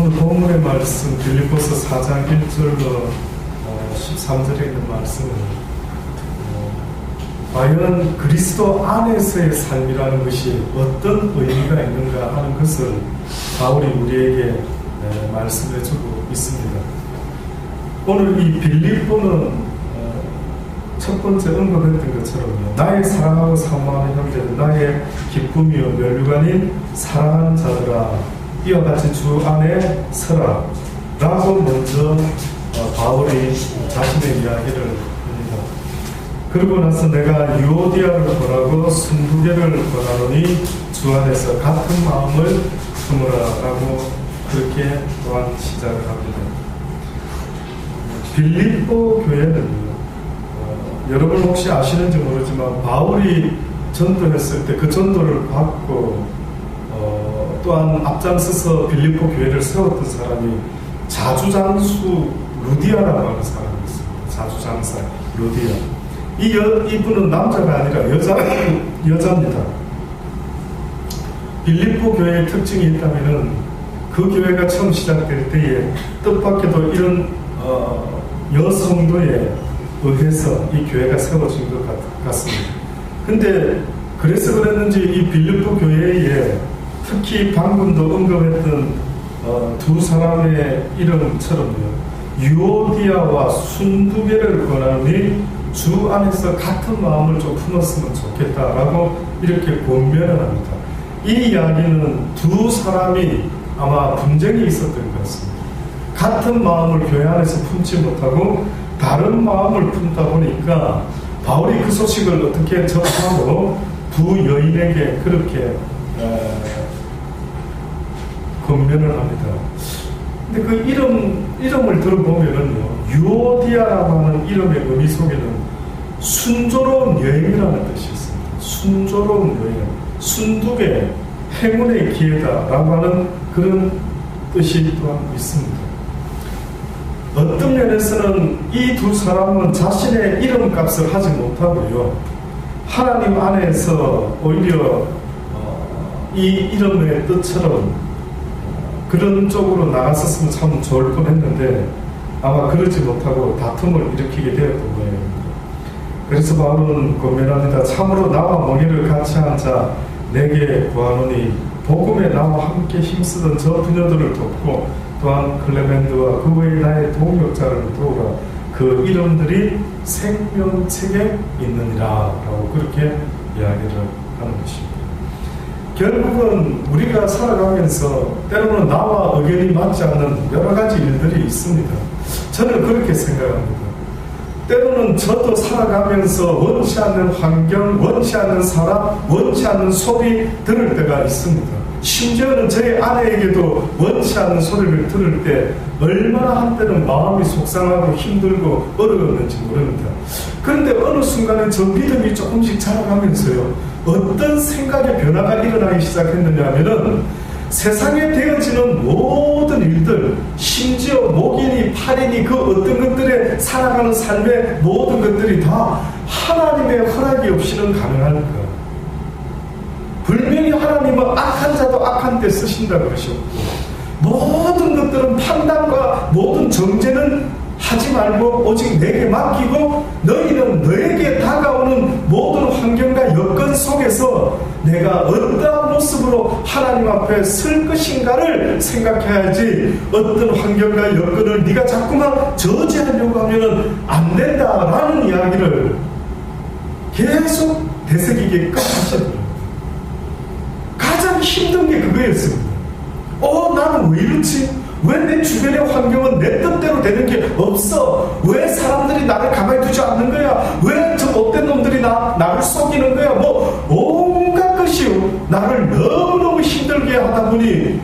오늘 본문의 말씀 빌립보서 4장 1절로 13절에 있는 말씀은 과연 그리스도 안에서의 삶이라는 것이 어떤 의미가 있는가 하는 것을 바울이 우리에게 말씀해 주고 있습니다. 오늘 이 빌립보는 첫 번째 언급했던 것처럼요, 나의 사랑하고 사모하는 형제들, 나의 기쁨이요 멸류관인 사랑하는 자들아, 이와 같이 주 안에 서라 라고 먼저 바울이 자신의 이야기를 합니다. 그러고 나서 내가 유오디아를 권하고 순두개를 권하노니 주 안에서 같은 마음을 품으라 라고 그렇게 또한 시작을 합니다. 빌립보 교회는 여러분 혹시 아시는지 모르지만 바울이 전도했을 때 그 전도를 받고 또한 앞장서서 빌립보 교회를 세웠던 사람이 자주장수 루디아라고 하는 사람이 있습니다. 자주장사 루디아. 이분은 남자가 아니라 여자입니다. 빌립보 교회의 특징이 있다면은 그 교회가 처음 시작될 때에 뜻밖에도 이런 여성도에 의해서 이 교회가 세워진 것 같습니다. 근데 그래서 그랬는지 이 빌립보 교회에 특히 방금도 언급했던 두 사람의 이름처럼요, 유오디아와 순두개를 권하니 주 안에서 같은 마음을 좀 품었으면 좋겠다라고 이렇게 권면을 합니다. 이 이야기는 두 사람이 아마 분쟁이 있었던 것 같습니다. 같은 마음을 교회 안에서 품지 못하고 다른 마음을 품다 보니까 바울이 그 소식을 어떻게 접하고 두 여인에게 그렇게 권면을 합니다. 근데 그 이름을 들어보면은요, 유오디아라고 하는 이름의 의미 속에는 순조로운 여행이라는 뜻이 있습니다. 순조로운 여행, 순두개, 행운의 기회다라고 하는 그런 뜻이 또한 있습니다. 어떤 면에서는 이 두 사람은 자신의 이름값을 하지 못하고요, 하나님 안에서 오히려 이 이름의 뜻처럼 그런 쪽으로 나갔었으면 참 좋을 뻔했는데 아마 그러지 못하고 다툼을 일으키게 되었던 거예요. 그래서 바울은 권면합니다. 참으로 나와 멍에를 같이 한 자 내게 구하노니 복음에 나와 함께 힘쓰던 저 부녀들을 돕고 또한 클레멘드와 그 외에 나의 동역자를 도우라. 그 이름들이 생명책에 있느니라 라고 그렇게 이야기를 하는 것입니다. 결국은 우리가 살아가면서 때로는 나와 의견이 맞지 않는 여러 가지 일들이 있습니다. 저는 그렇게 생각합니다. 때로는 저도 살아가면서 원치 않는 환경, 원치 않는 사람, 원치 않는 소리 들을 때가 있습니다. 심지어는 저희 아내에게도 원치 않는 소리를 들을 때 얼마나 한때는 마음이 속상하고 힘들고 어려웠는지 모릅니다. 그런데 어느 순간에 저 믿음이 조금씩 자라가면서요, 어떤 생각의 변화가 일어나기 시작했느냐 하면은 세상에 되어지는 모든 일들, 심지어 목이니 팔이니 그 어떤 것들에 살아가는 삶의 모든 것들이 다 하나님의 허락이 없이는 가능할까? 분명히 하나님은 악한 자도 악한 데 쓰신다 그러셨고, 모든 것들은 판단과 모든 정죄는 하지 말고 오직 내게 맡기고 너희는 너에게 다가오는 모든 환경과 여건 속에서 내가 어떠한 모습으로 하나님 앞에 설 것인가를 생각해야지, 어떤 환경과 여건을 네가 자꾸만 저지하려고 하면 안 된다라는 이야기를 계속 되새기게끔 하셨더라고요. 가장 힘든 게 그거였습니다. 나는 왜 이렇지? 왜 내 주변의 환경은 내 뜻대로 되는 게 없어? 왜 사람들이 나를 가만히 두지 않는 거야? 왜 저 못된 놈들이 나를 속이는 거야? 뭐 온갖 것이 나를 너무너무 힘들게 하다 보니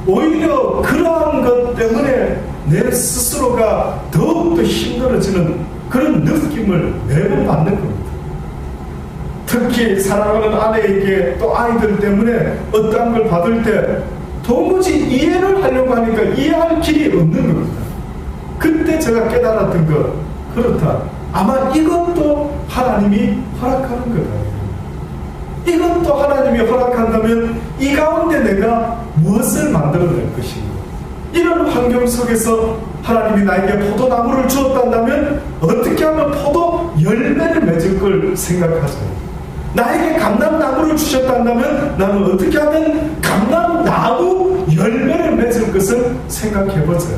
오히려 그러한 것 때문에 내 스스로가 더욱더 힘들어지는 그런 느낌을 매번 받는 겁니다. 특히 사랑하는 아내에게 또 아이들 때문에 어떠한 걸 받을 때 도무지 이해를 하려고 하니까 이해할 길이 없는 겁니다. 그때 제가 깨달았던 것, 그렇다. 아마 이것도 하나님이 허락하는 거다. 이것도 하나님이 허락한다면 이 가운데 내가 무엇을 만들어낼 것인가? 이런 환경 속에서 하나님이 나에게 포도나무를 주었단다면 어떻게 하면 포도 열매를 맺을 걸 생각하죠. 나에게 감람나무를 주셨단다면 나는 어떻게 하면 감람나무 열매를 맺을 것을 생각해보세요.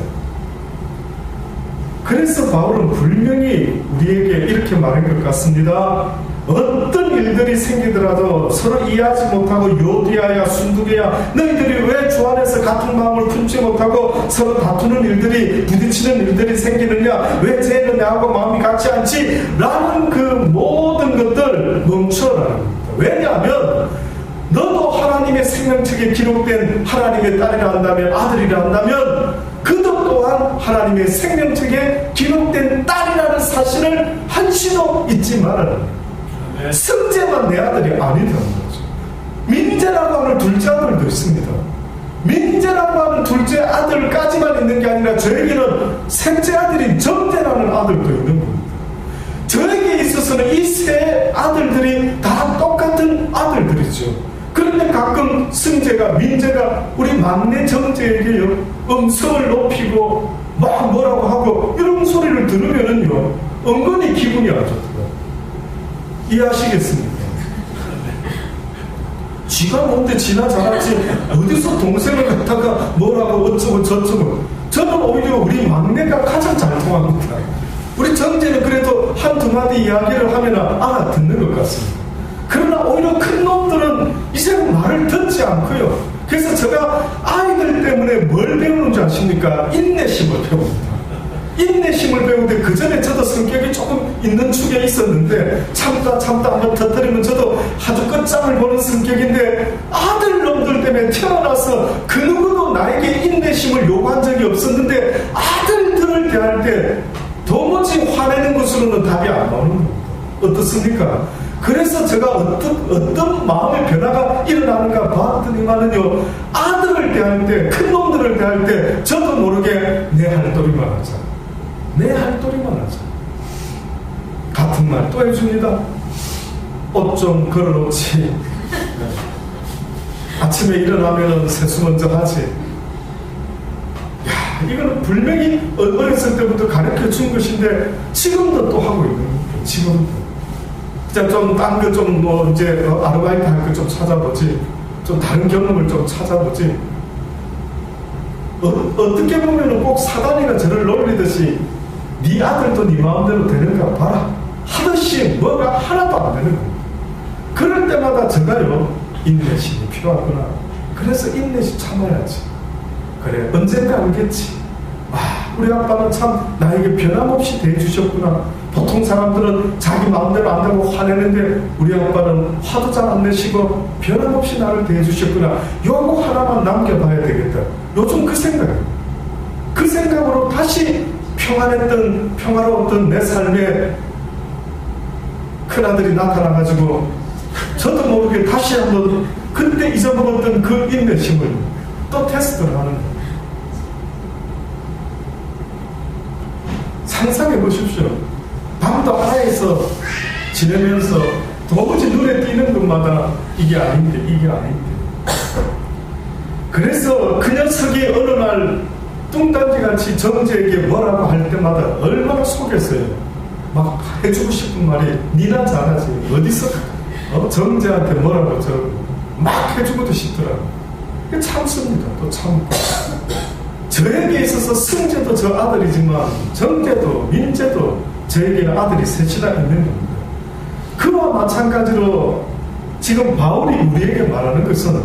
그래서 바울은 분명히 우리에게 이렇게 말한 것 같습니다. 어떤 일들이 생기더라도 서로 이해하지 못하고 요디아야 순두개야 너희들이 왜 주 안에서 같은 마음을 품지 못하고 서로 다투는 일들이 부딪히는 일들이 생기느냐, 왜 쟤는 나하고 마음이 같지 않지? 라는 그 모든 것들 멈춰라는 겁니다. 왜냐하면 너도 하나님의 생명책에 기록된 하나님의 딸이라 한다면, 아들이라 한다면 그도 또한 하나님의 생명책에 기록된 딸이라는 사실을 한시도 잊지 말아라. 승재만 내 아들이 아니라는 거죠. 민재라고 하는 둘째 아들도 있습니다. 민재라고 하는 둘째 아들까지만 있는 게 아니라 저에게는 셋째 아들인 정재라는 아들도 있는 겁니다. 저에게 있어서는 이 세 아들들이 다 똑같은 아들들이죠. 그런데 가끔 승재가, 민재가 우리 막내 정재에게요 음성을 높이고 막 뭐라고 하고 이런 소리를 들으면은요 은근히 기분이 안 좋더라고요. 이해하시겠습니까? 지가 뭔데 지나 잘하지 어디서 동생을 갖다가 뭐라고 어쩌고 저쩌고. 저는 오히려 우리 막내가 가장 잘 통합니다. 우리 정재는 그래도 한두 마디 이야기를 하면 알아듣는 것 같습니다. 그러나 오히려 큰 놈들은 이제는 말을 듣지 않고요. 그래서 제가 아이들 때문에 뭘 배우는지 아십니까? 인내심을 배웁니다. 인내심을 배우는데 그 전에 저도 성격이 조금 있는 축에 있었는데 참다 한번 터뜨리면 저도 아주 끝장을 보는 성격인데 아들놈들 때문에 태어나서 그 누구도 나에게 인내심을 요구한 적이 없었는데 아들들을 대할 때 도무지 화내는 것으로는 답이 안 나오는 겁니다. 어떻습니까? 그래서 제가 어떤 마음의 변화가 일어나는가 봤더니만은요 아들을 대할 때, 큰 놈들을 대할 때 저도 모르게 내 할도리만 하자. 내 할도리만 하자. 같은 말 또 해줍니다. 옷 좀 걸어놓지. 아침에 일어나면 세수 먼저 하지. 야, 이거는 분명히 어렸을 때부터 가르쳐 준 것인데 지금도 또 하고 있는 거예요. 지금도. 자, 좀 딴 거 좀 뭐 이제 아르바이트 할 거 좀 찾아보지. 좀 다른 경험을 좀 찾아보지. 어떻게 보면은 꼭 사단이가 저를 놀리듯이 네 아들도 네 마음대로 되는가 봐라 하듯이 뭐가 하나도 안 되는 겁니다. 그럴 때마다 제가요 인내심이 필요하구나. 그래서 인내심 참아야지. 그래 언젠가 알겠지. 우리 아빠는 참 나에게 변함없이 대해주셨구나. 보통 사람들은 자기 마음대로 안 되고 화내는데 우리 아빠는 화도 잘 안 내시고 변함없이 나를 대해주셨구나. 요거 하나만 남겨봐야 되겠다. 요즘 그 생각이에요. 그 생각으로 다시 평화로웠던 내 삶에 큰아들이 나타나가지고 저도 모르게 다시 한번 그때 잊어먹었던 그 인내심을 또 테스트를 하는 거예요. 상상해 보십시오. 밤도 하나에서 지내면서 도무지 눈에 띄는 것마다 이게 아닌데 그래서 그 녀석이 어느 날 뚱딴지같이 정재에게 뭐라고 할 때마다 얼마나 속였어요. 막 해주고 싶은 말이 니나 잘하지 어디서 정재한테 뭐라고 막 해주고도 싶더라고. 참습니다. 또 참고. 저에게 있어서 승재도 저 아들이지만 정재도 민재도 저에게는 아들이 셋이나 있는 겁니다. 그와 마찬가지로 지금 바울이 우리에게 말하는 것은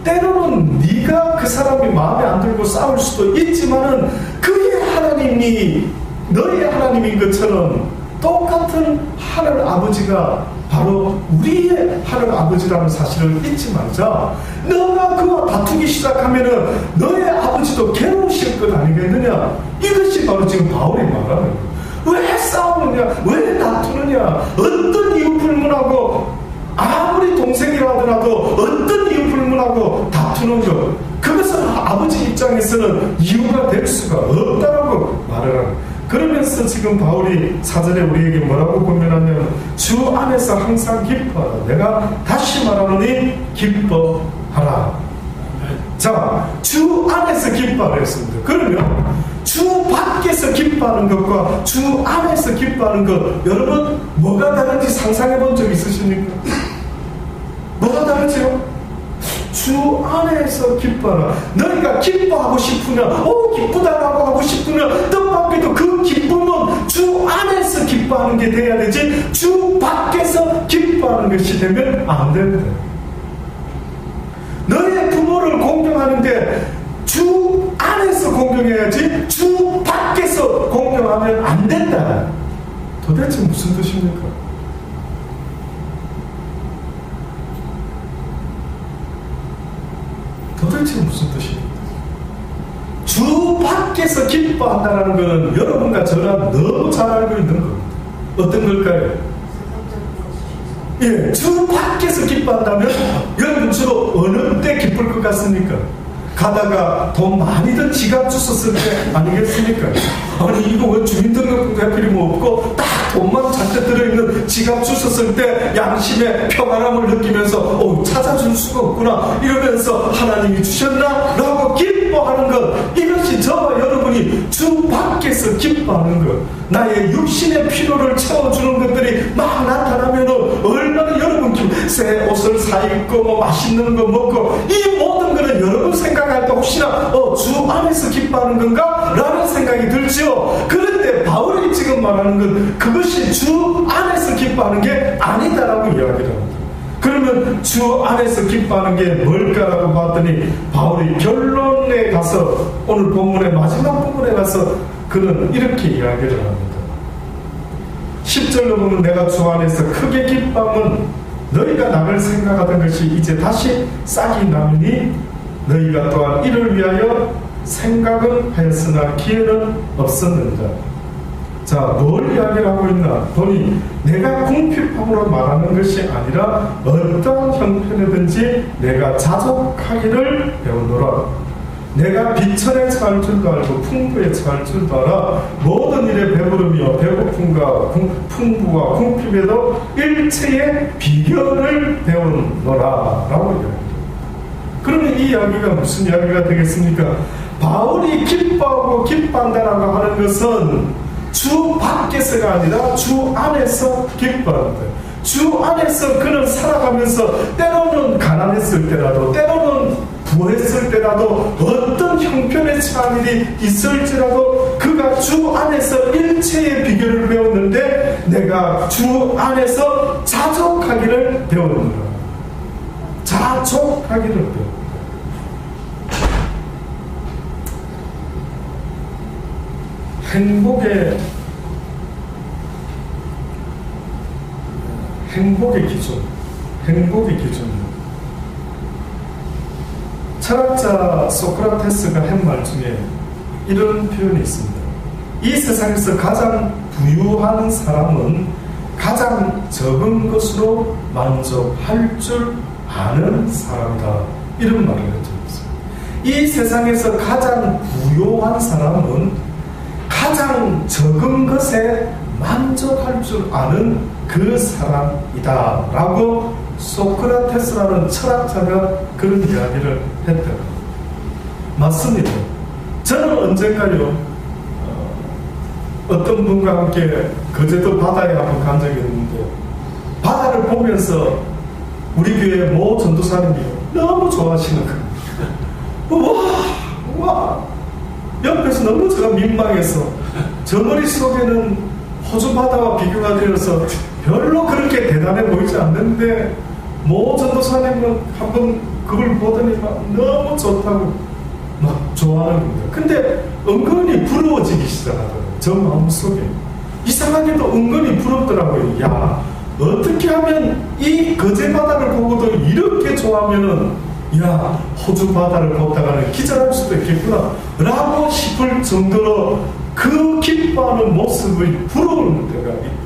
때로는 네가 그 사람이 마음에 안 들고 싸울 수도 있지만은 그의 하나님이 너의 하나님인 것처럼 똑같은 하늘 아버지가 바로 우리의 하늘 아버지라는 사실을 잊지 말자. 너가 그와 다투기 시작하면은 너의 아버지도 괴로우실 것 아니겠느냐. 이것이 바로 지금 바울이 말하는 거예요. 왜 싸우느냐, 왜 다투느냐, 어떤 이유 불문하고 아무리 동생이라 하더라도 어떤 이유 불문하고 다투는 것, 그것은 아버지 입장에서는 이유가 될 수가 없다라고 말을 하는 거예요. 그러면서 지금 바울이 사전에 우리에게 뭐라고 권면하냐면 주 안에서 항상 기뻐하라. 내가 다시 말하노니 기뻐하라. 자, 주 안에서 기뻐하라 했습니다. 그러면 주 밖에서 기뻐하는 것과 주 안에서 기뻐하는 것, 여러분 뭐가 다른지 상상해 본 적 있으십니까? 뭐가 다르지요? 주 안에서 기뻐하라. 너희가 기뻐하고 싶으면, 기쁘다라고 하고 싶으면 뜻밖에도 그 기쁨은 주 안에서 기뻐하는 게 돼야 되지, 주 밖에서 기뻐하는 것이 되면 안 됩니다. 너의 부모를 공경하는데 주 안에서 공경해야지 주 밖에서 공경하면 안 된다. 도대체 무슨 뜻입니까? 도대체 무슨 뜻입니까? 주 밖에서 기뻐한다는 것은 여러분과 저랑 너무 잘 알고 있는 겁니다. 어떤 걸까요? 예, 주 밖에서 기뻐한다면 여러분 주로 어느 때 기쁠 것 같습니까? 가다가 돈 많이 든 지갑 주웠을 때 아니겠습니까? 아니 이거 왜 주민등록증도 해필이면 없고 딱 돈만 잔뜩 들어있는 지갑 주웠을 때 양심의 평안함을 느끼면서 찾아줄 수가 없구나 이러면서 하나님이 주셨나? 라고 기뻐하는 것, 이것이 저와 여러분이 주 밖에서 기뻐하는 것, 나의 육신의 필요를 채워주는 것들이 막 나타나면 얼마나 여러분 새 옷을 사입고 맛있는 거 먹고 이 모든 것은 여러분 생각할 때 혹시나 주 안에서 기뻐하는 건가? 라는 생각이 들지요. 그런데 바울이 지금 말하는 건 그것이 주 안에서 기뻐하는 게 아니다라고 이야기를 합니다. 그러면 주 안에서 기뻐하는 게 뭘까라고 봤더니 바울이 결론에 가서 오늘 본문의 마지막 부분에 가서 그는 이렇게 이야기를 합니다. 10절로 보면 내가 주 안에서 크게 기뻐함은 너희가 나를 생각하던 것이 이제 다시 싹이 나느니 너희가 또한 이를 위하여 생각은 하였으나 기회는 없었는가. 자, 뭘 이야기를 하고 있나? 보니 내가 궁핍함으로 말하는 것이 아니라 어떠한 형편이든지 내가 자족하기를 배우노라. 내가 비천에 처할 줄도 알고 풍부에 처할 줄도 알아. 모든 일에 배부르며 배고픔과 풍부와 궁핍에도 일체의 비결을 배우노라 라고 이야기합니다. 그러면 이 이야기가 무슨 이야기가 되겠습니까? 바울이 기뻐하고 기뻐한다라고 하는 것은 주 밖에서가 아니라 주 안에서 기뻐한다. 주 안에서 그는 살아가면서 때로는 가난했을 때라도 때로는 부했을 때라도 어떤 형편에 처한 일이 있을지라도 그가 주 안에서 일체의 비결을 배웠는데 내가 주 안에서 자족하기를 배웠노라. 자족하기를 배웠노라. 행복의 기준. 철학자 소크라테스가 한 말 중에 이런 표현이 있습니다. 이 세상에서 가장 부유한 사람은 가장 적은 것으로 만족할 줄 아는 사람이다. 이런 말을 해주셨습니다. 이 세상에서 가장 부유한 사람은 가장 적은 것에 만족할 줄 아는 그 사람이다 라고 소크라테스라는 철학자가 그런 이야기를 했다. 맞습니다. 저는 언젠가요 어떤 분과 함께 거제도 바다에 한번 간 적이 있는데 바다를 보면서 우리 교회 모 전도사님이 너무 좋아하시는 거예요. 와 옆에서 너무 제가 민망해서 저 머릿속에는 호주 바다와 비교가 되어서 별로 그렇게 대단해 보이지 않는데 모 전도사님은 한번 그걸 보더니 막 너무 좋다고 막 좋아하는 겁니다. 근데 은근히 부러워지기 시작하더라고요. 저 마음속에 이상하게도 은근히 부럽더라고요. 야, 어떻게 하면 이 거제 바다를 보고도 이렇게 좋아하면은 야, 호주 바다를 보다가는 기절할 수도 있겠구나 라고 싶을 정도로 그 기뻐하는 모습을 부러울 때가 있대요.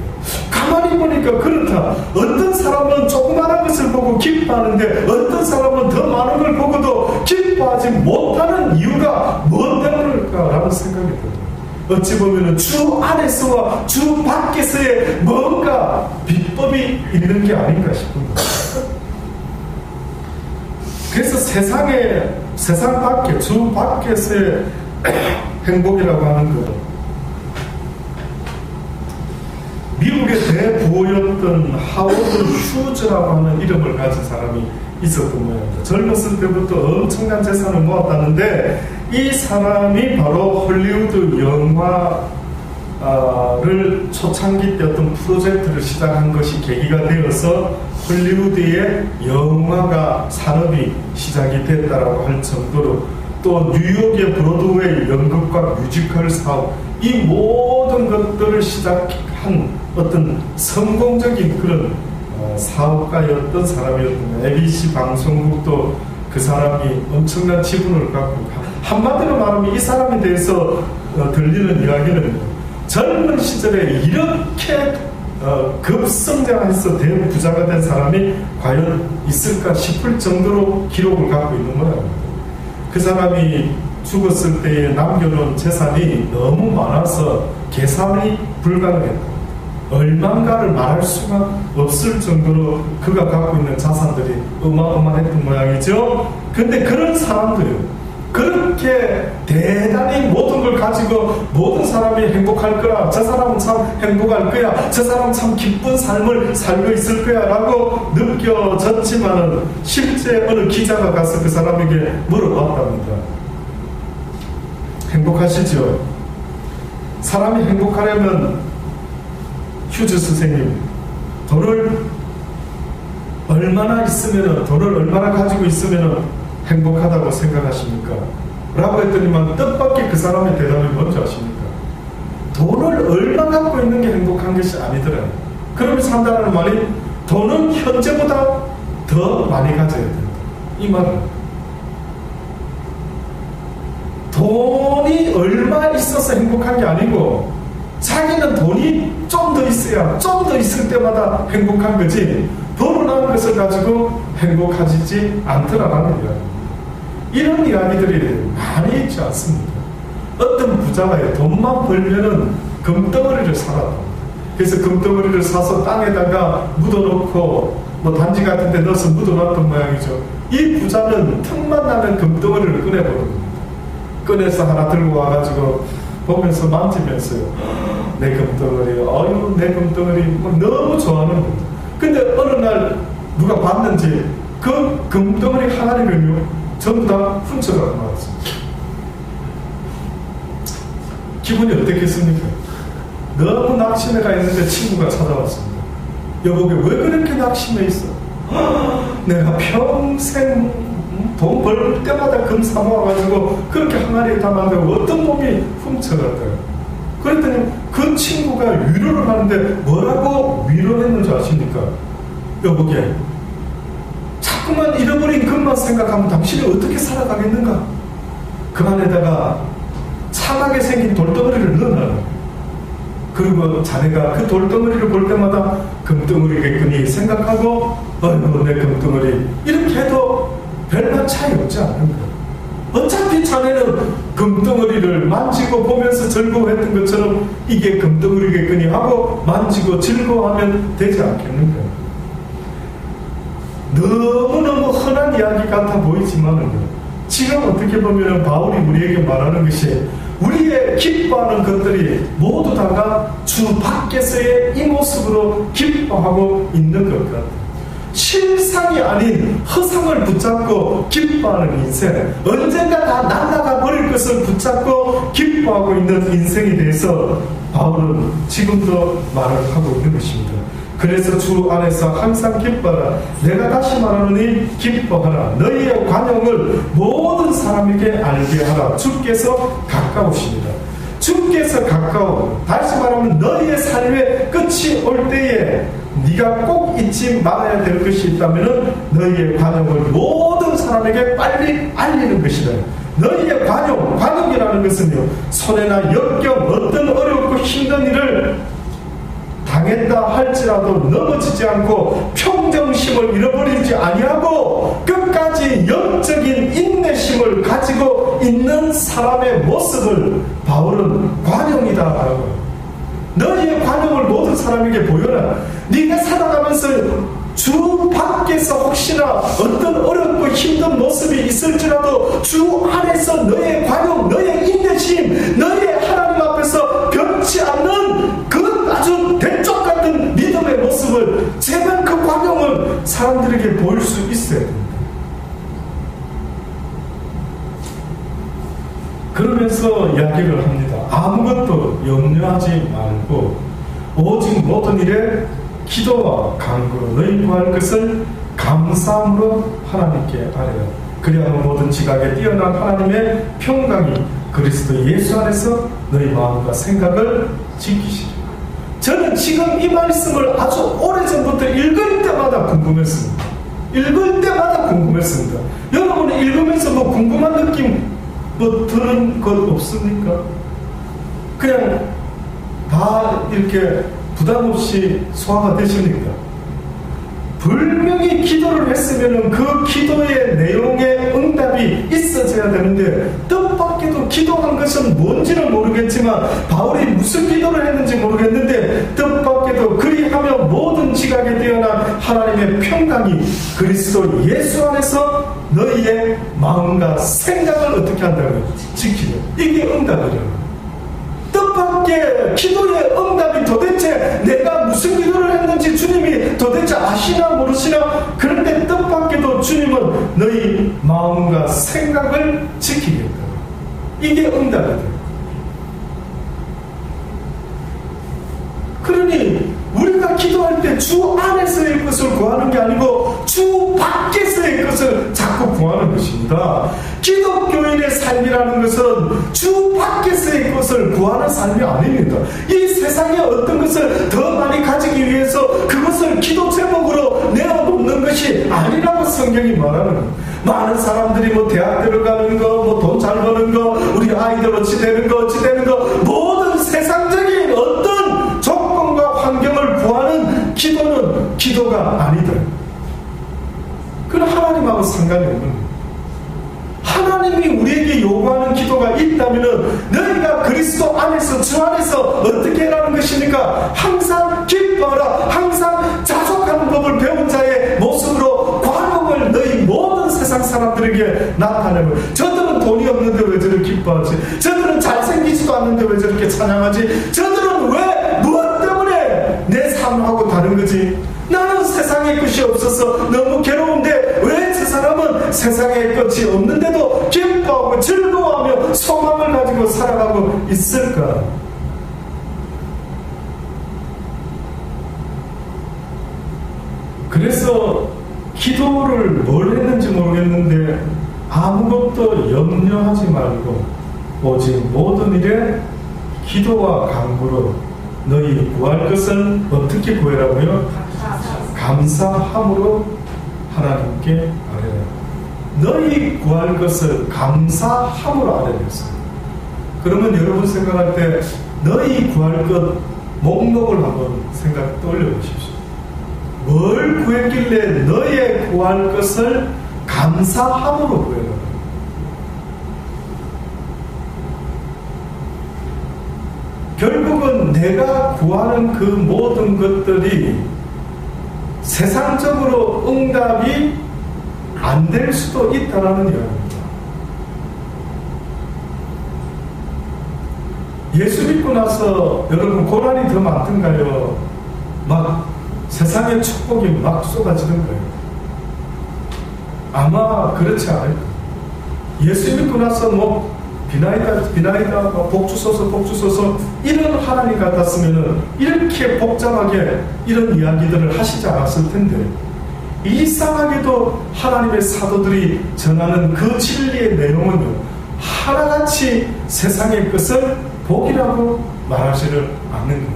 가만히 보니까 그렇다. 어떤 사람은 조그마한 것을 보고 기뻐하는데 어떤 사람은 더 많은 걸 보고도 기뻐하지 못하는 이유가 무엇 때문일까라는 생각이 들어요. 어찌 보면 주 안에서와 주 밖에서의 뭔가 비법이 있는 게 아닌가 싶습니다. 그래서 세상 밖에, 주 밖에서의 행복이라고 하는 것, 미국의 대부호였던 하워드 휴즈라고 하는 이름을 가진 사람이 있었던 모양입니다. 젊었을 때부터 엄청난 재산을 모았다는데, 이 사람이 바로 헐리우드 영화를 초창기 때 어떤 프로젝트를 시작한 것이 계기가 되어서 헐리우드의 영화가 산업이 시작이 됐다라고 할 정도로, 또 뉴욕의 브로드웨이 연극과 뮤지컬 사업, 이 모든 것들을 시작한 어떤 성공적인 그런 사업가였던 사람이었던 거예요. ABC 방송국도 그 사람이 엄청난 지분을 갖고, 한마디로 말하면 이 사람에 대해서 들리는 이야기는 젊은 시절에 이렇게 급성장해서 대부자가 된 사람이 과연 있을까 싶을 정도로 기록을 갖고 있는 거예요. 그 사람이 죽었을 때에 남겨놓은 재산이 너무 많아서 계산이 불가능했다. 얼만가를 말할 수가 없을 정도로 그가 갖고 있는 자산들이 어마어마했던 모양이죠. 근데 그런 사람들은 그렇게 대단히 모든 걸 가지고 모든 사람이 행복할 거야, 저 사람은 참 행복할 거야, 저 사람은 참 기쁜 삶을 살고 있을 거야 라고 느껴졌지만은, 실제 어느 기자가 가서 그 사람에게 물어봤답니다. 행복하시죠? 사람이 행복하려면 휴즈 선생님, 돈을 얼마나 있으면, 돈을 얼마나 가지고 있으면 행복하다고 생각하십니까? 라고 했더니만 뜻밖의 그 사람의 대답이 뭔지 아십니까? 돈을 얼마 갖고 있는 게 행복한 것이 아니더라. 그러면서 한다는 말이 돈은 현재보다 더 많이 가져야 된다, 이 말은. 돈이 얼마 있어서 행복한 게 아니고, 자기는 돈이 좀 더 있어야 좀 더 있을 때마다 행복한 거지, 벌어나온 것을 가지고 행복하지 않더라라는 이야기입니다. 이런 이야기들이 많이 있지 않습니까? 어떤 부자가 돈만 벌면은 금덩어리를 사놨다. 그래서 금덩어리를 사서 땅에다가 묻어놓고 뭐 단지 같은 데 넣어서 묻어놨던 모양이죠. 이 부자는 틈만 나면 금덩어리를 꺼내버린 겁니다. 꺼내서 하나 들고 와가지고 보면서 만지면서요, 내 금덩어리, 아유 내 금덩어리, 너무 좋아하는 겁니다. 근데 어느 날 누가 봤는지 그 금덩어리 하나를요 전부 다 훔쳐가고 나왔습니다. 기분이 어떻겠습니까? 너무 낙심해가 있는데 친구가 찾아왔습니다. 여보게 왜 그렇게 낙심해 있어? 내가 평생 돈 벌 때마다 금 사모아가지고 그렇게 항아리에 담아가고 어떤 놈이 훔쳐갔다요. 그랬더니 그 친구가 위로를 하는데 뭐라고 위로했는지 아십니까? 여보게, 자꾸만 잃어버린 금만 생각하면 당신이 어떻게 살아가겠는가? 그 안에다가 참하게 생긴 돌덩어리를 넣어놔. 그리고 자네가 그 돌덩어리를 볼 때마다 금덩어리겠거니 생각하고, 어이구 내 금덩어리, 이렇게 해도 별반 차이 없지 않는 거야. 어차피 자네는 금덩어리를 만지고 보면서 즐거워했던 것처럼 이게 금덩어리겠거니 하고 만지고 즐거워하면 되지 않겠는가? 너무너무 흔한 이야기 같아 보이지만은 지금 어떻게 보면 바울이 우리에게 말하는 것이, 우리의 기뻐하는 것들이 모두 다가 주 밖에서의 이 모습으로 기뻐하고 있는 것 같아요. 실상이 아닌 허상을 붙잡고 기뻐하는 인생, 언젠가 다 날아가 버릴 것을 붙잡고 기뻐하고 있는 인생에 대해서 바울은 지금도 말을 하고 있는 것입니다. 그래서 주 안에서 항상 기뻐하라. 내가 다시 말하노니 기뻐하라. 너희의 관용을 모든 사람에게 알게 하라. 주께서 가까우십니다. 주께서 가까워. 다시 말하면 너희의 삶의 끝이 올 때에 네가 꼭 잊지 말아야 될 것이 있다면 너희의 관용을 모든 사람에게 빨리 알리는 것이다. 너희의 관용이라는 것은요, 손해나 역경, 어떤 어렵고 힘든 일을 당했다 할지라도 넘어지지 않고 평정심을 잃어버리지 아니하고 끝까지 영적인 인내심을 가지고 있는 사람의 모습을 바울은 관용이다 하고, 너희의 관용을 모든 사람에게 보여라. 네가 살아가면서 주 밖에서 혹시나 어떤 어렵고 힘든 모습이 있을지라도 주 안에서 너의 관용, 너의 인내심, 너의 하나님 앞에서 변치 않는 그 아주 대쪽 같은 믿음의 모습을 제발 그 관용을 사람들에게 보일 수 있어야 됩니다. 그러면서 이야기를 합니다. 아무것도 염려하지 말고 오직 모든 일에 기도와 간구로 너희 구할 것을 감사함으로 하나님께 아뢰라. 그리하면 모든 지각에 뛰어난 하나님의 평강이 그리스도 예수 안에서 너희 마음과 생각을 지키시리라. 저는 지금 이 말씀을 아주 오래전부터 읽을 때마다 궁금했습니다. 여러분은 읽으면서 뭐 궁금한 느낌 뭐 들은 것 없습니까? 그냥 다 이렇게 부담 없이 소화가 되십니까? 분명히 기도를 했으면 그 기도의 내용에 응답이 있어져야 되는데 뜻밖에도 기도한 것은 뭔지는 모르겠지만 바울이 무슨 기도를 했는지 모르겠는데 뜻밖에도 그리하면 모든 지각에 뛰어난 하나님의 평강이 그리스도 예수 안에서 너희의 마음과 생각을 어떻게 한다고요? 지키려. 이게 응답이래요. 뜻밖의 기도의 응답이 도대체 내가 무슨 기도를 했는지 주님이 도대체 아시나 모르시나. 그런데 뜻밖에도 주님은 너희 마음과 생각을 지키겠다. 이게 응답이다. 그러니 우리가 기도할 때 주 안에서의 것을 구하는 게 아니고 주 밖에서의 것을 자꾸 구하는 것입니다. 기독교인의 삶이라는 것은 주 밖에서의 것을 구하는 삶이 아닙니다. 이 세상에 어떤 것을 더 많이 가지기 위해서 그것을 기도 제목으로 내어놓는 것이 아니라고 성경이 말하는 겁니다. 많은 사람들이 뭐 대학 들어가는 거, 뭐 돈 잘 버는 거, 우리 아이들 어찌 되는 거, 모든 세상적인 어떤 조건과 환경을 구하는 기도는 기도가 아니다. 그건 하나님하고 상관이 없는 거예요. 하나님이 우리에게 요구하는 기도가 있다면 너희가 그리스도 안에서 주 안에서 어떻게 하라는 것입니까? 항상 기뻐하라. 항상 자족하는 법을 배운 자의 모습으로 관용을 너희 모든 세상 사람들에게 나타내고. 저들은 돈이 없는데 왜 저렇게 기뻐하지? 저들은 잘생기지도 않는데 왜 저렇게 찬양하지? 저들은 왜 무엇 때문에 내 삶하고 다른 거지? 나는 세상의 것이 없어서 너무 괴로운데 왜 저 사람은 세상의 것이 없는데도 기뻐하고 즐거워하며 소망을 가지고 살아가고 있을까? 그래서 기도를 뭘 했는지 모르겠는데 아무것도 염려하지 말고 오직 모든 일에 기도와 간구로 너희 구할 것을 어떻게 구하라고요? 감사함으로 하나님께 아뢰라. 너희 구할 것을 감사함으로 아뢰랬어요. 그러면 여러분 생각할 때 너희 구할 것 목록을 한번 떠올려 보십시오. 뭘 구했길래 너의 구할 것을 감사함으로 구해라. 결국은 내가 구하는 그 모든 것들이 세상적으로 응답이 안 될 수도 있다는 이야기입니다. 예수 믿고 나서 여러분 고난이 더 많던가요? 막 세상의 축복이 막 쏟아지던가요? 아마 그렇지 않을 거예요. 예수 믿고 나서 뭐 비나이다, 복 주소서 이런 하나님 같았으면 이렇게 복잡하게 이런 이야기들을 하시지 않았을 텐데 이상하게도 하나님의 사도들이 전하는 그 진리의 내용은요 하나같이 세상의 것을 복이라고 말하지를 않는 겁니다.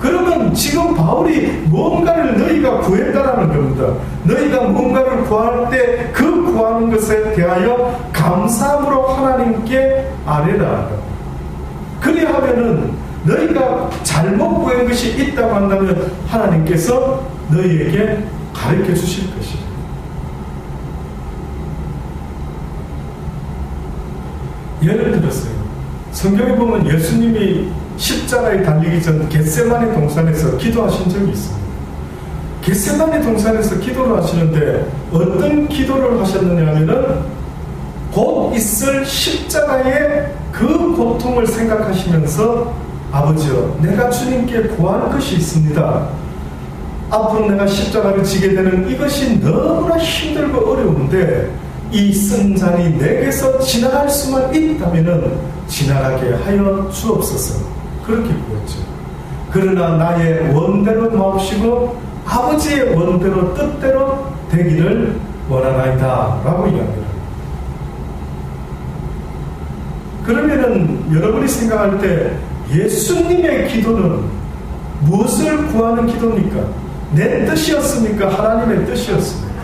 그러면 지금 바울이 뭔가를 너희가 구했다라는 겁니다. 너희가 뭔가를 구할 때 그 구하는 것에 대하여 감사함으로 하나님께 아뢰라. 그리하면은 너희가 잘못 구한 것이 있다고 한다면 하나님께서 너희에게 가르쳐 주실 것이다. 예를 들었어요. 성경에 보면 예수님이 십자가에 달리기 전 겟세마네 동산에서 기도하신 적이 있습니다. 겟세마네 동산에서 기도를 하시는데 어떤 기도를 하셨느냐 하면 있을 십자가의 그 고통을 생각하시면서 아버지여, 내가 주님께 구할 것이 있습니다. 앞으로 내가 십자가를 지게 되는 이것이 너무나 힘들고 어려운데 이 쓴 잔이 내게서 지나갈 수만 있다면 지나가게 하여 주옵소서. 그렇게 구했죠. 그러나 나의 원대로 마옵시고 아버지의 원대로 뜻대로 되기를 원하나이다 라고 이야기합니다. 그러면은 여러분이 생각할 때 예수님의 기도는 무엇을 구하는 기도입니까? 내 뜻이었습니까? 하나님의 뜻이었습니까?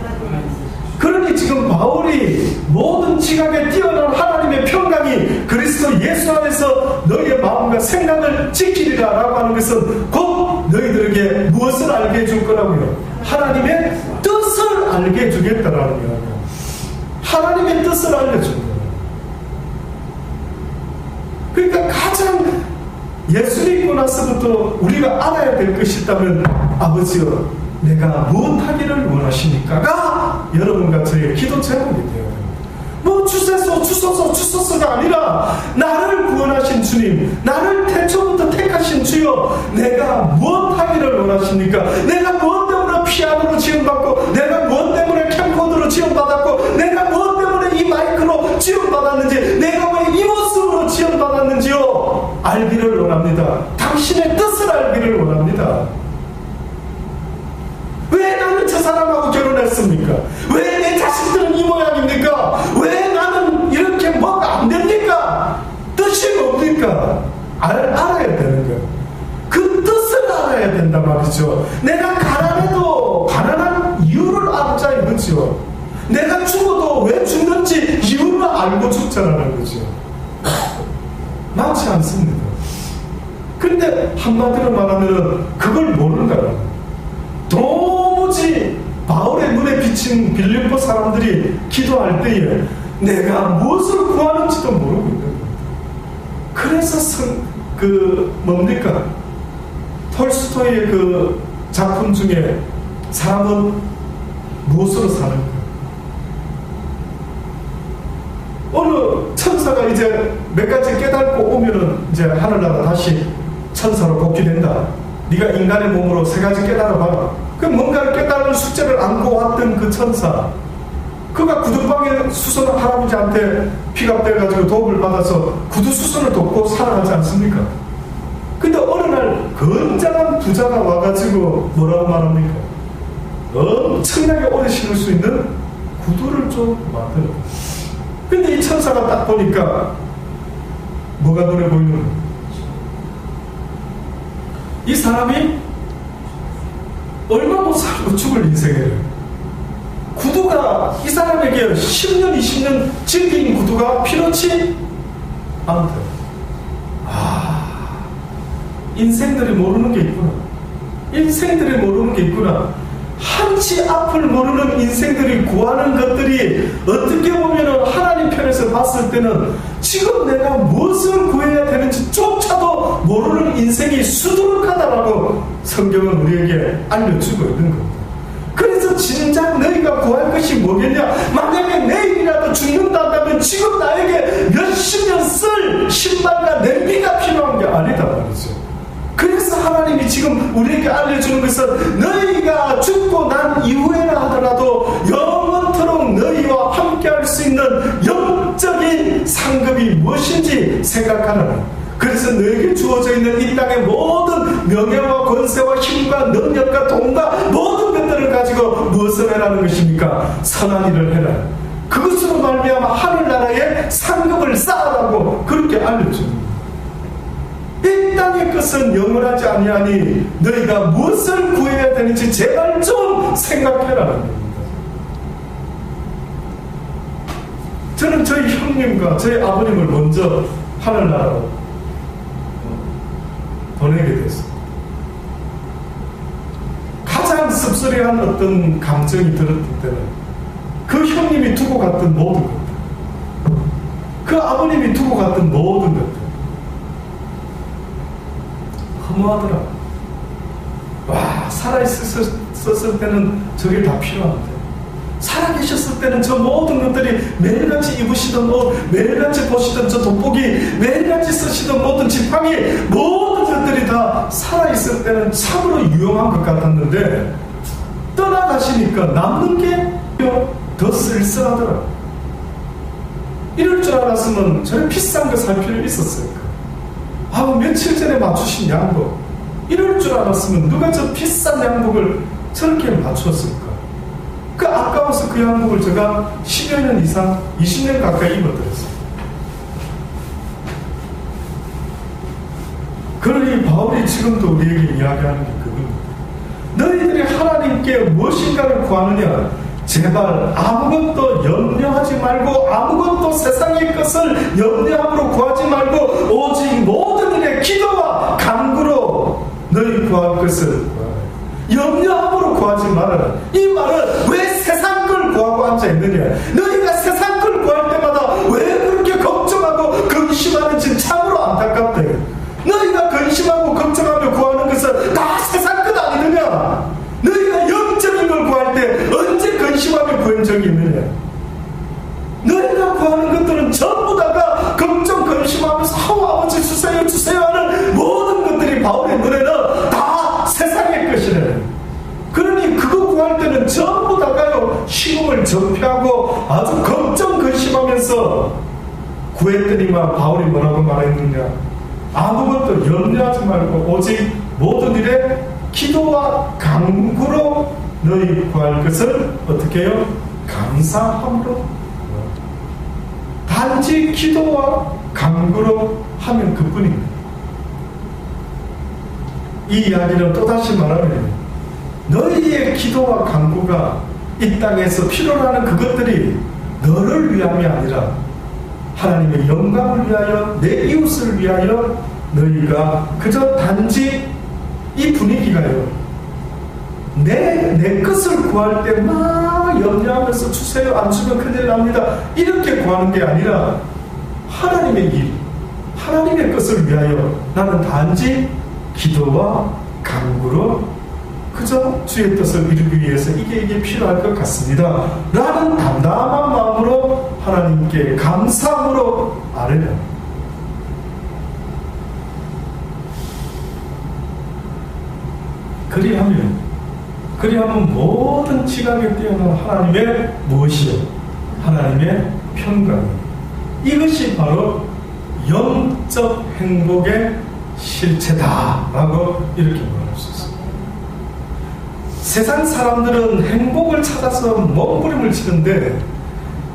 그러니 지금 바울이 모든 지각에 뛰어난 하나님의 평강이 그리스도 예수 안에서 너희의 마음과 생각을 지키리라 라고 하는 것은 곧 너희들에게 무엇을 알게 해줄 거라고요? 하나님의 뜻을 알게 해주겠다라는 이야기예요. 하나님의 뜻을 알려준다. 그러니까 가장 예수 믿고 나서부터 우리가 알아야 될 것이 있다면 아버지여, 내가 무엇하기를 원하십니까가 여러분과 저의 기도 제목이 되어야 됩니다. 뭐 주소서가 아니라 나를 구원하신 주님, 나를 태초부터 택하신 주여, 내가 무엇하기를 원하십니까? 내가 무엇 때문에 피아노로 지원받고, 내가 무엇 때문에 캠코더로 지원받았고, 내가 무엇 때문에 이 마이크로 지원받았는지, 내가 왜 이 모습으로 지원받았는지요 알기를 원합니다. 당신의 뜻을 알기를 원합니다. 왜 나는 저 사람하고 결혼했습니까? 왜 내 자식들은 이 모양입니까? 왜 나는 이렇게 뭐가 안 됩니까? 뜻이 뭡니까? 알아야 되는 거예요. 그 뜻을 알아야 된단 말이죠. 내가 가난해도 가난한 이유를 알자 이거죠. 내가 죽어도 왜 죽는지 이유를 알고 죽자라는 거죠. 많지 않습니다. 근데 한마디로 말하면 그걸 모른다는 거예요. 도무지 바울의 눈에 비친 빌립보 사람들이 기도할 때에 내가 무엇을 구하는지도 모르고 있는 겁니다. 그래서 뭡니까? 톨스토이의 그 작품 중에 사람은 무엇으로 사는가? 어느 천사가 이제 몇 가지 깨닫고 오면은 이제 하늘나라 다시 천사로 복귀된다. 네가 인간의 몸으로 세 가지 깨달아봐라. 그 뭔가를 깨달은 숙제를 안고 왔던 그 천사, 그가 구두방에 수선한 할아버지한테 피갑돼가지고 도움을 받아서 구두 수선을 돕고 살아가지 않습니까? 근데 어느 날 건장한 부자가 와가지고 뭐라고 말합니까? 엄청나게 오래 신을 수 있는 구두를 좀 만들어. 근데 이 천사가 딱 보니까 뭐가 눈에 보이는 거예요? 이 사람이 얼마 못 살고 죽을 인생이에요. 구두가 이 사람에게 10년, 20년 즐긴 구두가 필요치 않대요. 인생들이 모르는 게 있구나. 인생들이 모르는 게 있구나. 한치 앞을 모르는 인생들이 구하는 것들이 어떻게 보면 하나님 편에서 봤을 때는 지금 내가 무엇을 구해야 되는지 조차도 모르는 인생이 수두룩하다라고 성경은 우리에게 알려주고 있는 겁니다. 그래서 진작 너희가 구할 것이 뭐겠냐? 만약에 내일이라도 죽는다면 지금 나에게 몇십 년 쓸 신발과 냄비가 필요한 게 아니다 말이죠. 그래서 하나님이 지금 우리에게 알려주는 것은 너희가 죽고 난 이후에라 하더라도 영원토록 너희와 함께할 수 있는 영적인 상급이 무엇인지 생각하라. 그래서 너에게 주어져 있는 이 땅의 모든 명예와 권세와 힘과 능력과 돈과 모든 것들을 가지고 무엇을 해라는 것입니까? 선한 일을 해라. 그것으로 말미암아 하늘나라의 상급을 쌓으라고 그렇게 알려줍니다. 이 땅의 것은 영원하지 아니하니 너희가 무엇을 구해야 되는지 제발 좀 생각해라는 겁니다. 저는 저희 형님과 저희 아버님을 먼저 하늘나라로 보내게 됐습니다. 가장 씁쓸해한 어떤 감정이 들었을 때는 그 형님이 두고 갔던 모든 것들, 그 아버님이 두고 갔던 모든 것들 허무하더라. 와, 살아있었을 때는 저게 다 필요한데 살아계셨을 때는 저 모든 것들이 매일같이 입으시던 옷, 매일같이 보시던 저 돋보기, 매일같이 쓰시던 모든 지팡이, 모든 것들이 다 살아있을 때는 참으로 유용한 것 같았는데 떠나가시니까 남는 게 더 쓸쓸하더라. 이럴 줄 알았으면 저런 비싼 거 살 필요 있었을까? 며칠 전에 맞추신 양복, 이럴 줄 알았으면 누가 저 비싼 양복을 저렇게 맞췄을까? 그 아까워서 그 양복을 제가 10여 년 이상, 20년 가까이 입어드렸어요. 그러니 바울이 지금도 우리에게 이야기하는 게 그겁니다. 너희들이 하나님께 무엇인가를 구하느냐? 제발 아무것도 염려하지 말고, 아무것도 세상의 것을 염려함으로 구하지 말고, 오직 모든 일에 기도와 간구로 너희 구할 것을 염려함으로 구하지 말아라. 이 말은 왜 세상 걸 구하고 앉아있느냐? 너희가 세상 걸 구할 때마다 왜 그렇게 걱정하고 근심하는지 참으로 안타깝다. 너희가 근심하고 걱정하며 구하는 것은 다 세상 것 아니느냐? 너희가 영적인 걸 구할 때 언제 근심하며 구한 적이 있느냐? 너희가 구하는 것들은 전부 다가 걱정 근심하면서 아버지 주세요 주세요 하는 모든 것들이 바울의 눈에는 다 세상의 것이래. 그러니 그거 구할 때는 전부 다가요 식음을 전폐하고 아주 걱정 근심하면서 구했더니만 바울이 뭐라고 말했느냐? 아무것도 염려하지 말고 오직 모든 일에 기도와 간구로 너희 구할 것을 어떻게 해요? 감사함으로. 단지 기도와 간구로 하면 그뿐입니다. 이 이야기는 또다시 말하면 너희의 기도와 간구가 이 땅에서 필요로 하는 그것들이 너를 위함이 아니라 하나님의 영광을 위하여, 내 이웃을 위하여 너희가 그저 단지 이 분위기가요, 내 것을 구할 때 막 염려하면서 주세요, 안 주면 큰일 납니다, 이렇게 구하는 게 아니라 하나님의 일, 하나님의 것을 위하여 나는 단지 기도와 간구로 그저 주의 뜻을 이루기 위해서 이게 필요할 것 같습니다 라는 담담한 마음으로 하나님께 감사함으로 아뢰라. 그리하면 모든 지각에 뛰어난 하나님의 무엇이요? 하나님의 평강, 이것이 바로 영적 행복의 실체다라고 이렇게 말할 수 있습니다. 세상 사람들은 행복을 찾아서 몸부림을 치는데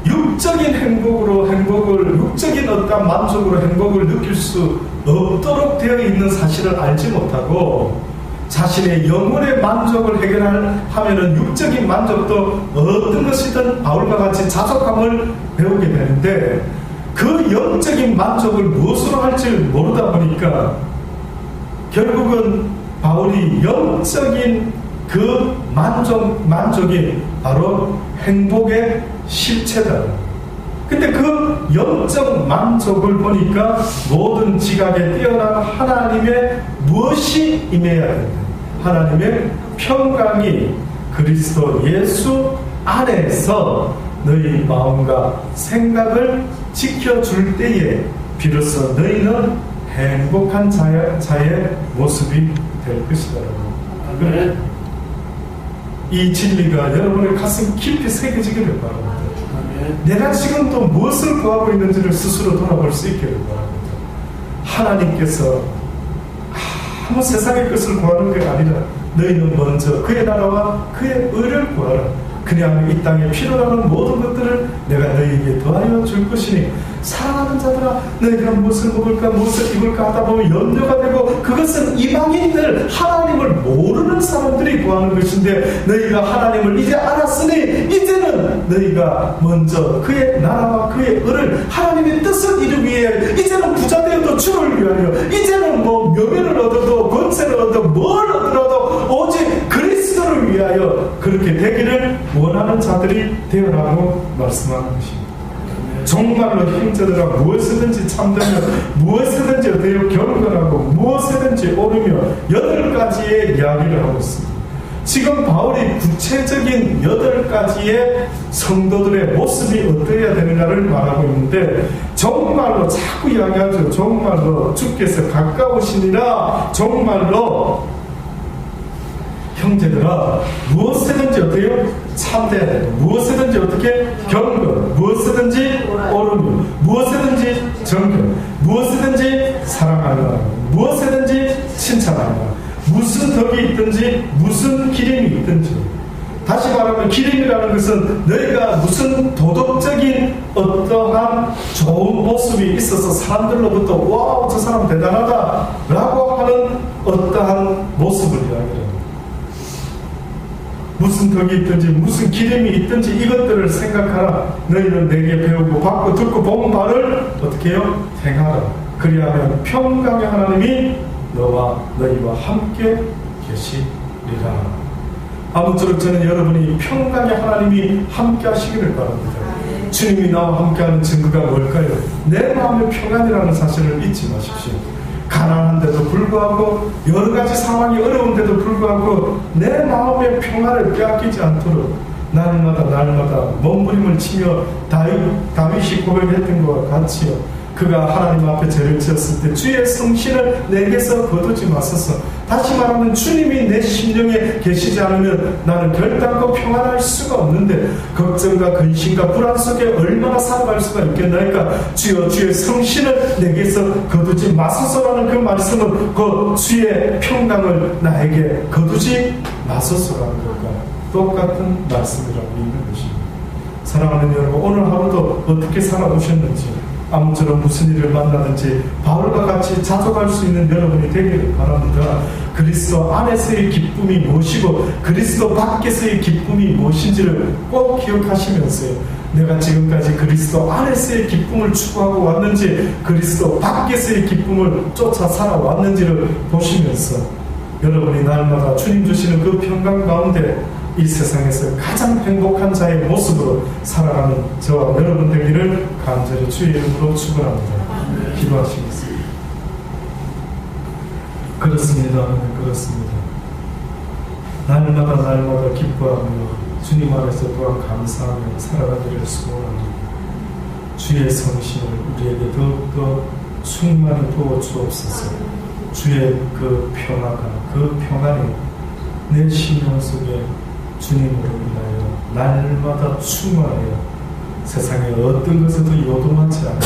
육적인 육적인 어떤 만족으로 행복을 느낄 수 없도록 되어 있는 사실을 알지 못하고 자신의 영혼의 만족을 해결하면은 육적인 만족도 어떤 것이든 바울과 같이 자족함을 배우게 되는데 그 영적인 만족을 무엇으로 할지 모르다 보니까 결국은 바울이 영적인 그 만족이 바로 행복의 실체다. 근데 그 영적 만족을 보니까 모든 지각에 뛰어난 하나님의 무엇이 임해야 된다. 하나님의 평강이 그리스도 예수 안에서 너희 마음과 생각을 지켜줄 때에 비로소 너희는 행복한 자의 모습이 될 것이다. 아멘. 이 진리가 여러분의 가슴 깊이 새겨지기를 바랍니다. 내가 지금도 무엇을 구하고 있는지를 스스로 돌아볼 수 있기를 바랍니다. 하나님께서 아무 세상의 것을 구하는 게 아니라 너희는 먼저 그의 나라와 그의 의를 구하라. 그냥 이 땅에 필요하는 모든 것들을 내가 너희에게 더하여 줄 것이니 사랑하는 자들아, 너희가 무엇을 먹을까 무엇을 입을까 하다 보면 염려가 되고 그것은 이방인들, 하나님을 모르는 사람들이 구하는 것인데 너희가 하나님을 이제 알았으니 이제는 너희가 먼저 그의 나라와 그의 의를, 하나님의 뜻을 이루기 위해 이제는 부자 되어도 주를 위하여, 이제는 뭐 명예를 얻어도 권세를 얻어도 뭘 얻어도 오직 그리스도를 위하여 그렇게 되기를 원하는 자들이 되어라고 말씀하는 것입니다. 정말로 형제들아, 무엇이든지 참되며 무엇이든지 어때요? 경건하고 무엇이든지 옳으며 8가지의 이야기를 하고 있습니다. 지금 바울이 구체적인 8가지의 성도들의 모습이 어떠해야 되느냐를 말하고 있는데, 정말로 자꾸 이야기하죠. 정말로 주께서 가까우시니라. 정말로 형제들아, 무엇이든지 어때요? 참돼야 되고, 무엇이든지 어떻게? 경건, 무엇이든지 옳으며, 무엇이든지 정견, 무엇이든지 사랑하라, 무엇이든지 칭찬하라. 무슨 덕이 있든지, 무슨 기림이 있든지. 다시 말하면 기림이라는 것은 너희가 무슨 도덕적인 어떠한 좋은 모습이 있어서 사람들로부터 와우, 저 사람 대단하다 라고 하는 어떠한 모습을 이야기합니다. 무슨 덕이 있든지 무슨 기름이 있든지 이것들을 생각하라. 너희는 내게 배우고 받고 듣고 본 바를 어떻게 해요? 행하라. 그리하면 평강의 하나님이 너와 너희와 함께 계시리라. 아무쪼록 저는 여러분이 평강의 하나님이 함께 하시기를 바랍니다. 주님이 나와 함께하는 증거가 뭘까요? 내 마음의 평안이라는 사실을 잊지 마십시오. 가난한데도 불구하고, 여러가지 상황이 어려운데도 불구하고 내 마음의 평안을 빼앗기지 않도록 날마다 몸부림을 치며 다윗이 고백했던 것과 같이요, 그가 하나님 앞에 죄를 지었을 때 주의 성신을 내게서 거두지 마소서. 다시 말하면 주님이 내 심령에 계시지 않으면 나는 결단코 평안할 수가 없는데, 걱정과 근심과 불안 속에 얼마나 살아갈 수가 있겠나이까. 주여, 주의 성신을 내게서 거두지 마소서라는 그 말씀은 그 주의 평강을 나에게 거두지 마소서라는 것과 똑같은 말씀이라고 있는 것입니다. 사랑하는 여러분, 오늘 하루도 어떻게 살아오셨는지, 아무쪼록 무슨 일을 만나든지 바울과 같이 자족할 수 있는 여러분이 되기를 바랍니다. 그리스도 안에서의 기쁨이 무엇이고 그리스도 밖에서의 기쁨이 무엇인지를 꼭 기억하시면서요, 내가 지금까지 그리스도 안에서의 기쁨을 추구하고 왔는지 그리스도 밖에서의 기쁨을 쫓아 살아왔는지를 보시면서 여러분이 날마다 주님 주시는 그 평강 가운데 이 세상에서 가장 행복한 자의 모습으로 살아가는 저와 여러분 되기를 간절히 주의 이름으로 축원합니다. 기도하시겠습니다. 그렇습니다. 그렇습니다. 날마다 기뻐하며 주님 안에서 또한 감사하며 살아가기를 소원합니다. 주의 성신을 우리에게 더욱더 충만히 부어 주옵소서. 주의 그 평화가, 그 평안이 내 심령 속에 주님으로 인하여 날마다 충만하여 세상의 어떤 것에도 요동하지 않고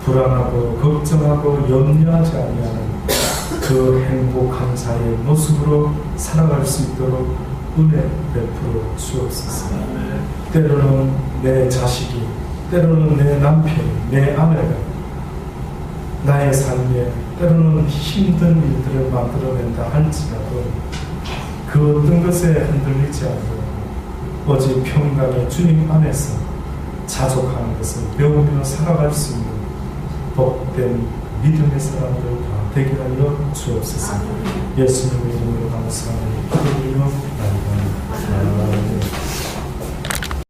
불안하고 걱정하고 염려하지 아니하는 그 행복한 자의 모습으로 살아갈 수 있도록 은혜 베풀어 주옵소서. 때로는 내 자식이, 때로는 내 남편이, 내 아내가 나의 삶에 때로는 힘든 일들을 만들어낸다 할지라도 그 어떤 것에 흔들리지 않고 오직 평강의 주님 안에서 자족하는 것을 배우며 살아갈 수 있는 복된 믿음의 사람들 다 되게 하여 주옵소서. 예수님의 이름으로 감사하며 기도드리며 나아갑니다.